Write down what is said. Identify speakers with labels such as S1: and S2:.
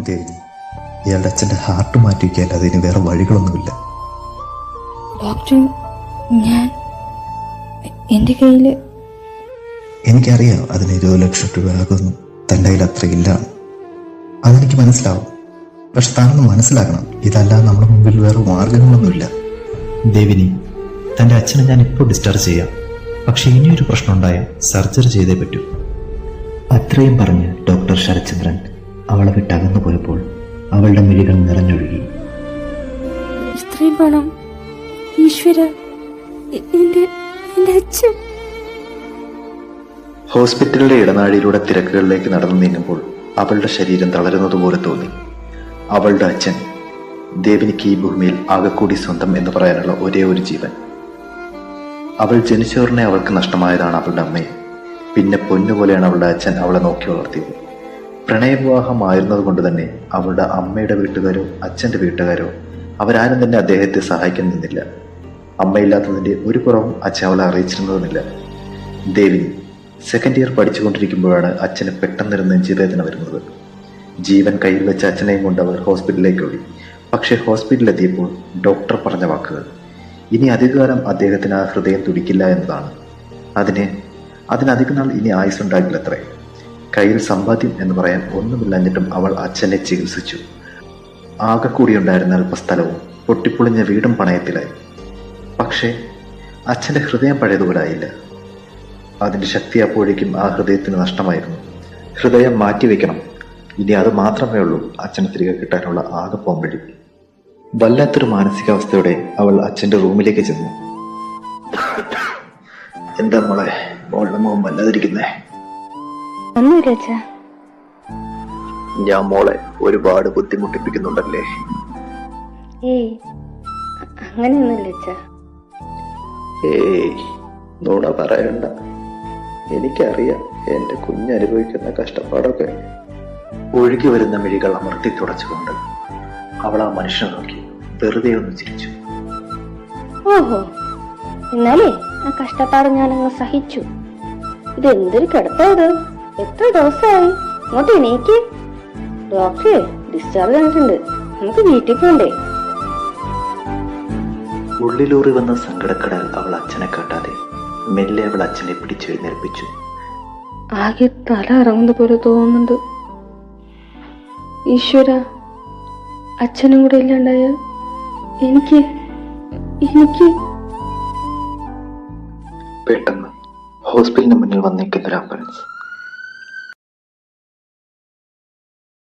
S1: ദേവിനി, ഇയാളുടെ അച്ഛൻ്റെ ഹാർട്ട് മാറ്റി വയ്ക്കാൻ അതിന് വേറെ വഴികളൊന്നുമില്ല.
S2: ഡോക്ടർ, എൻ്റെ കയ്യിൽ
S1: എനിക്കറിയാം അതിന് 20 ലക്ഷം രൂപ ആകുന്നു. തൻ്റെ കയ്യിൽ അത്രയില്ല, അതെനിക്ക് മനസ്സിലാവും. പക്ഷെ താനൊന്ന് മനസ്സിലാക്കണം, ഇതല്ലാതെ നമ്മുടെ മുമ്പിൽ വേറെ മാർഗങ്ങളൊന്നുമില്ല.
S3: ദേവിനി, തൻ്റെ അച്ഛനെ ഞാൻ ഇപ്പോൾ ഡിസ്ചാർജ് ചെയ്യാം. പക്ഷെ ഇനിയൊരു പ്രശ്നം ഉണ്ടായാൽ സർജറി ചെയ്തേ പറ്റൂ.
S4: അത്രയും പറഞ്ഞ് ഡോക്ടർ ശരത്ചന്ദ്രൻ അവളെ വിട്ടകന്നു പോയപ്പോൾ അവളുടെ മിഴികൾ നിറഞ്ഞൊഴുകി.
S2: ഇത്രയും പണം, ഈശ്വര, എൻ്റെ അച്ഛൻ.
S5: ഹോസ്പിറ്റലിന്റെ ഇടനാഴിയിലൂടെ തിരക്കുകളിലേക്ക് നടന്നു നീങ്ങുമ്പോൾ അവളുടെ ശരീരം തളരുന്നതുപോലെ തോന്നി. അവളുടെ അച്ഛൻ, ദേവിനിക്ക് ഈ ഭൂമിയിൽ ആകെക്കൂടി സ്വന്തം എന്ന് പറയാനുള്ള ഒരേ ഒരു ജീവൻ. അവൾ ജനിച്ചോറിനെ അവൾക്ക് നഷ്ടമായതാണ് അവളുടെ അമ്മയെ. പിന്നെ പൊന്നുപോലെയാണ് അവളുടെ അച്ഛൻ അവളെ നോക്കി വളർത്തിയത്. പ്രണയവിവാഹമായിരുന്നത് കൊണ്ട് തന്നെ അവളുടെ അമ്മയുടെ വീട്ടുകാരോ അച്ഛൻ്റെ വീട്ടുകാരോ അവരാരും തന്നെ അദ്ദേഹത്തെ സഹായിക്കാൻ നിന്നില്ല. അമ്മയില്ലാത്തതിൻ്റെ ഒരു കുറവും അച്ഛൻ അവളെ അറിയിച്ചിരുന്നതുമില്ല. ദേവിനി സെക്കൻഡ് ഇയർ പഠിച്ചുകൊണ്ടിരിക്കുമ്പോഴാണ് അച്ഛന് പെട്ടെന്നൊരു നെഞ്ചുവേദന വരുന്നത്. ജീവൻ കയ്യിൽ വെച്ച അച്ഛനെയും കൊണ്ട് അവർ ഹോസ്പിറ്റലിലേക്ക് ഓടി. പക്ഷേ ഹോസ്പിറ്റലിലെത്തിയപ്പോൾ ഡോക്ടർ പറഞ്ഞ വാക്കുകൾ ഇനി അധികകാലം അദ്ദേഹത്തിന് ആ ഹൃദയം തുടിക്കില്ല എന്നതാണ്. അതിനധിക നാൾ ഇനി ആയുസ്സുണ്ടാകില്ലത്രേ. കയ്യിൽ സമ്പാദ്യം എന്ന് പറയാൻ ഒന്നുമില്ലാഞ്ഞിട്ടും അവൾ അച്ഛനെ ചികിത്സിച്ചു. ആകെ കൂടിയുണ്ടായിരുന്ന അല്പസ്ഥലവും പൊട്ടിപ്പൊളിഞ്ഞ വീടും പണയത്തിലായി. പക്ഷേ അച്ഛൻ്റെ ഹൃദയം പഴയതുപോലെ ആയില്ല. അതിൻ്റെ ശക്തി അപ്പോഴേക്കും ആ ഹൃദയത്തിന് നഷ്ടമായിരുന്നു. ഹൃദയം മാറ്റിവെക്കണം, ഇനി അത് മാത്രമേ ഉള്ളൂ അച്ഛനെ തിരികെ കിട്ടാനുള്ള ആകെ പോംവഴി. വല്ലാത്തൊരു മാനസികാവസ്ഥയോടെ അവൾ അച്ഛൻ്റെ റൂമിലേക്ക് ചെന്നു. എന്താ മോളുടെ മുഖം വല്ലാതിരിക്കുന്നേ?
S2: ഒന്നുമില്ല അച്ഛാ.
S5: ഞാൻ മോളെ ഒരുപാട് ബുദ്ധിമുട്ടിപ്പിക്കുന്നുണ്ടല്ലേ?
S2: ഏയ്, അങ്ങനെയൊന്നുമില്ല അച്ഛാ.
S5: ഏയ്, നുണ പറയണ്ട. എനിക്കറിയാം എൻ്റെ കുഞ്ഞനുഭവിക്കുന്ന കഷ്ടപ്പാടൊക്കെ. ഒഴുകി വരുന്ന മിഴികൾ അമർത്തി തുടച്ചുകൊണ്ട് അവൾ ആ മനുഷ്യനെ നോക്കി വെറുതെ ഒന്ന് ചിരിച്ചു.
S2: ഓഹോ, എന്നാലേ ആ കഷ്ടപ്പാട് ഞാനങ്ങ് സഹിച്ചു. ഇതെന്തൊരു കിടപ്പാത്, എത്ര ദിവസമായി? ഇങ്ങോട്ട് എണീക്ക്. ഡോക്ടറെ ഡിസ്ചാർജ് ചെയ്തിട്ടുണ്ട്, നമുക്ക് വീട്ടിൽ പോണ്ടേ?
S5: ഉള്ളിലൂറി വന്ന സങ്കടക്കടൽ അവൾ അച്ഛനെ കാട്ടാതെ മെല്ലെ അവൾ അച്ഛനെ പിടിച്ചെഴുന്നേൽപ്പിച്ചു.
S2: ആകെ തല ഇറങ്ങുന്ന പോലെ തോന്നുന്നുണ്ട്. ഈശ്വര, അച്ഛനും കൂടെ ഇല്ലാണ്ടായ എനിക്ക്
S5: പെട്ടെന്ന് ഹോസ്പിറ്റലിന് മുന്നിൽ വന്നിരിക്കുന്ന ഒരു ആംബുലൻസ്